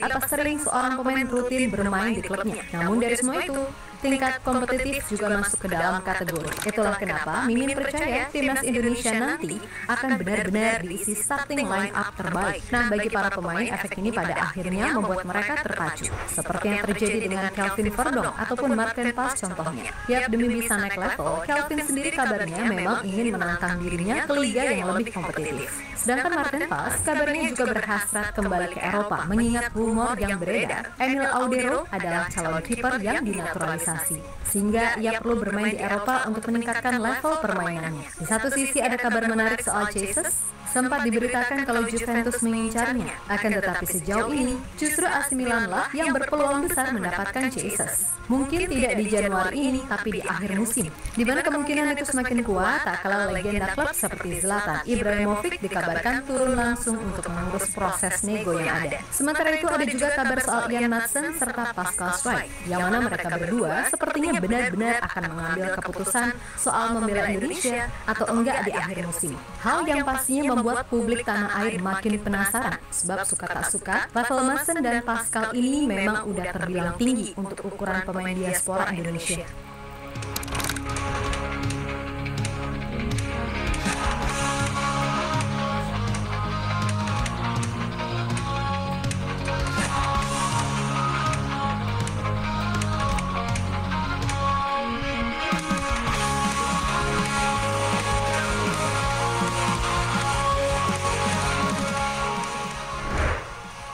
atas sering seorang pemain rutin bermain di klubnya. Namun dari semua itu, tingkat kompetitif juga masuk ke dalam kategori. Itulah kenapa Mimin percaya timnas Indonesia nanti akan benar-benar diisi starting line up terbaik. Nah, bagi para pemain, efek ini pada akhirnya membuat mereka terpacu. Seperti yang terjadi dengan Kelvin Verdonk ataupun Martin Pas contohnya. Yap, demi bisa naik level, Kelvin sendiri kabarnya memang ingin menantang dirinya ke liga yang lebih kompetitif. Sedangkan Martin Pas kabarnya juga berhasrat kembali ke Eropa, mengingat rumor yang beredar. Emil Audero adalah calon kiper yang dinaturalisasi, sehingga ia perlu bermain di Eropa untuk meningkatkan level permainannya. Di satu sisi ada kabar menarik soal Jesus. Sempat diberitakan kalau Juventus mengincarnya, akan tetapi sejauh ini justru AC Milan lah yang berpeluang besar mendapatkan Jesus. Mungkin tidak di Januari ini, tapi di akhir musim, di mana kemungkinan itu semakin kuat, tak kalah legenda klub seperti Zlatan Ibrahimovic dikabarkan turun langsung untuk mengurus proses nego yang ada. Sementara itu ada juga kabar soal Ian Maatsen serta Pascal Schweik, yang mana mereka berdua sepertinya benar-benar akan mengambil keputusan soal membela Indonesia atau enggak di akhir musim. Hal yang pastinya membuat publik tanah air makin penasaran, sebab suka tak suka, level Maatsen dan Pascal ini memang udah terbilang tinggi untuk ukuran pemain diaspora Indonesia.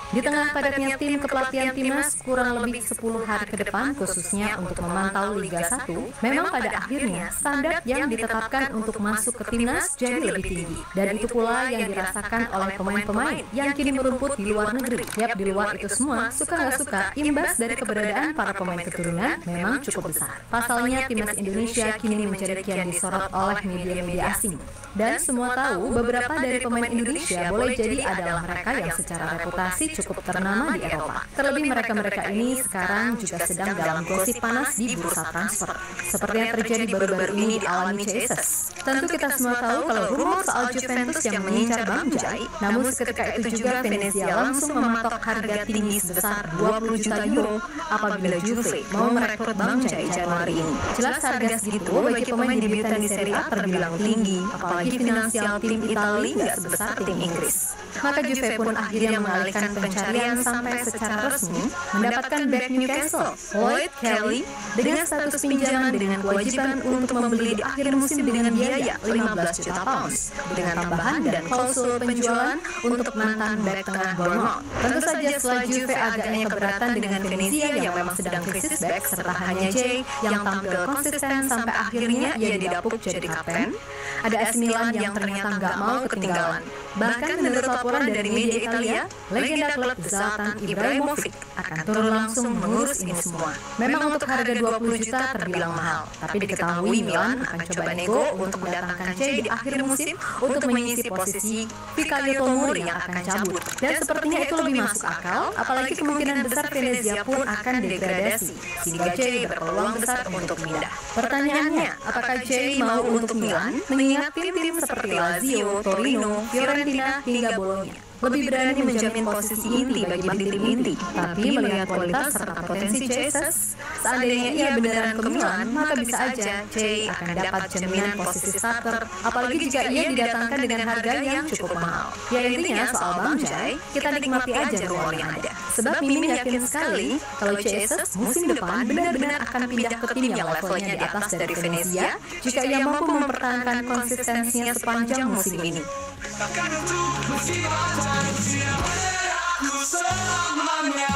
Di tengah padatnya tim kepelatihan timnas kurang lebih 10 hari ke depan khususnya untuk memantau Liga 1, memang pada akhirnya standar yang ditetapkan untuk masuk ke timnas jadi lebih tinggi. Dan itu pula yang dirasakan oleh pemain-pemain yang kini merumput di luar negeri. Yap, di luar itu semua, suka nggak suka, imbas dari keberadaan para pemain keturunan memang cukup besar. Pasalnya timnas Indonesia kini menjadi kian disorot oleh media-media asing. Dan semua tahu beberapa dari pemain Indonesia boleh jadi adalah mereka yang secara reputasi cukup ternama di Eropa. Terlebih mereka-mereka ini sekarang juga sedang dalam gosip panas di bursa transfer. Seperti yang terjadi baru-baru ini dialami Jesus. Tentu kita semua tahu kalau rumor soal Juventus yang mengincar Bang Jai, namun seketika itu juga Venezia langsung mematok harga tinggi sebesar 20 juta euro apabila Juve mau merekrut Bang Jai Januari ini. Jelas harga segitu bagi pemain debutan di Serie A terbilang tinggi, apalagi finansial tim Italia nggak sebesar tim Inggris. Maka Juve pun akhirnya mengalihkan pencarian sampai secara resmi mendapatkan back Newcastle, Lloyd Kelly, dengan status pinjaman dengan kewajiban untuk membeli di akhir musim dengan biaya 15 juta pounds, dengan tambahan dan klausul penjualan untuk mantan back tengah Bournemouth. Tentu saja setelah Juve agaknya keberatan dengan Venezia yang memang sedang krisis back, serta hanya Jay yang tampil konsisten sampai akhirnya ia didapuk jadi kapten, ada AC Milan yang ternyata nggak mau ketinggalan. Bahkan menurut laporan dari media Italia, legenda klub Zlatan Ibrahimovic akan turun langsung mengurus ini semua. Memang untuk harga 20 juta terbilang mahal, tapi diketahui Milan akan coba nego untuk mendatangkan Jay di akhir musim untuk mengisi posisi Fikayo Tomori yang akan cabut. Dan sepertinya itu lebih masuk akal, apalagi kemungkinan besar Venezia pun akan degradasi, sehingga Jay berpeluang besar untuk pindah. Pertanyaannya, apakah Jay mau untuk Milan, mengingat tim-tim seperti Lazio, Torino, Fiorentina, hingga Bologna lebih berani menjamin posisi inti bagi tim inti. Tapi melihat kualitas serta potensi Jesus, seandainya ia beneran ke Milan, maka bisa aja Jay akan dapat jaminan posisi starter, apalagi jika ia didatangkan dengan harga yang cukup mahal. Ya intinya soal Bang Jai, kita nikmati aja rumor yang ada. Sebab Mimin yakin sekali kalau Jesus musim depan benar-benar akan pindah ke tim yang levelnya di atas dari Venezia jika ia mampu mempertahankan konsistensinya sepanjang musim ini. Akan untuk manusia aku selamanya.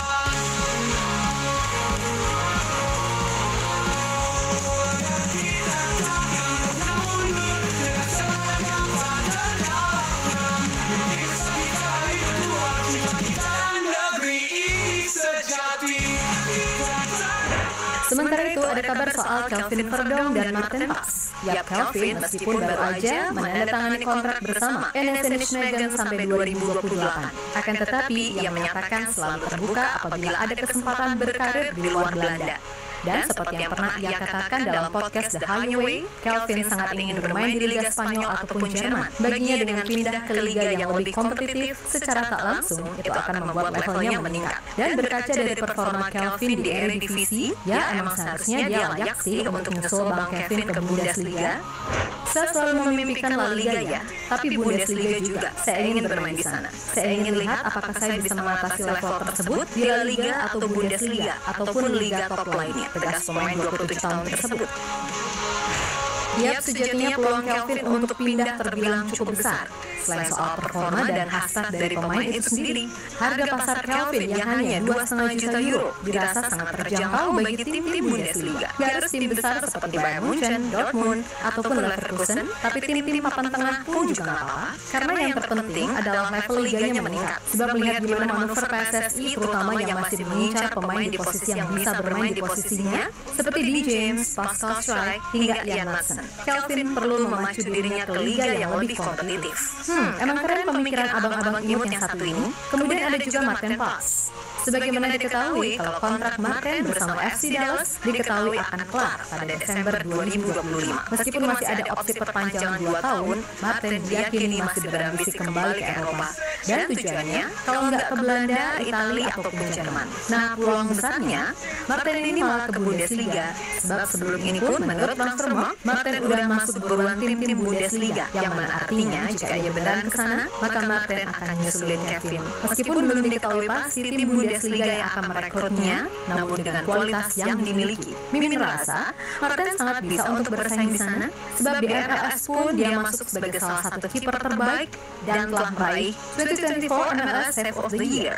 Sementara itu ada kabar soal Kelvin Verdonk dan Martin Pas. Yap, Kelvin meskipun baru aja menandatangani kontrak bersama NS Nijmegen sampai 2028. Akan tetapi ia menyatakan selalu terbuka apabila ada kesempatan berkarir di luar Belanda. Dan seperti yang pernah ia katakan dalam podcast The Highway, Kelvin sangat ingin bermain di Liga Spanyol ataupun Jerman. Baginya dengan pindah ke liga yang lebih kompetitif, secara tak langsung itu akan membuat levelnya meningkat. Dan berkaca dari performa Kelvin di Eredivisie, ya emang seharusnya dia layak sih untuk nyusul Bang Kevin ke Bundesliga. Saya selalu memimpikan La Liga ya, tapi Bundesliga juga. Saya ingin bermain di sana. Saya ingin lihat apakah saya bisa mengatasi level tersebut di La Liga atau Bundesliga ataupun liga top lainnya, tegas pemain 27 tahun tersebut. Yap, sejatinya peluang Kelvin untuk pindah terbilang cukup besar. Selain soal performa dan hasrat dari pemain itu sendiri, harga pasar Kelvin yang hanya 2,5 juta euro dirasa sangat terjangkau bagi tim-tim Bundesliga. Gak harus tim besar seperti Bayern Munchen, Dortmund, ataupun Leverkusen, tapi tim-tim papan tengah pun juga gak apa-apa. Karena yang terpenting adalah level liganya meningkat. Sebab melihat gimana manuver PSSI, terutama yang masih mengincar pemain di posisi yang bisa bermain di posisinya, seperti Dean James, Pascal Struijk, hingga Ian Maatsen. Kelvin perlu memacu dirinya ke liga yang lebih kompetitif. Emang keren pemikiran abang-abang imut yang satu ini. Kemudian ada juga Maarten Pas. Sebagaimana diketahui, kalau kontrak Maarten bersama FC Dallas diketahui akan kelar pada Desember 2025. Meskipun masih ada opsi perpanjangan 2 tahun, Maarten diyakini masih berambisi kembali ke Eropa. Dan tujuannya, kalau nggak ke Belanda, Italia, ataupun Jerman. Nah, peluang besarnya, Maarten ini malah ke Bundesliga. Sebab sebelum ini pun, menurut Transfermarkt, Maarten udah masuk buruan tim-tim Bundesliga, yang mana artinya jika ia beneran ke sana, maka Maarten akan nyusulin Kevin. Meskipun belum diketahui pasti tim Bundesliga yang akan merekrutnya, namun dengan kualitas yang dimiliki. Mimin merasa, Maarten sangat bisa untuk bersaing di sana, sebab di MLS pun dia masuk sebagai salah satu kiper terbaik dan telah meraih 2024 MLS Save of the Year.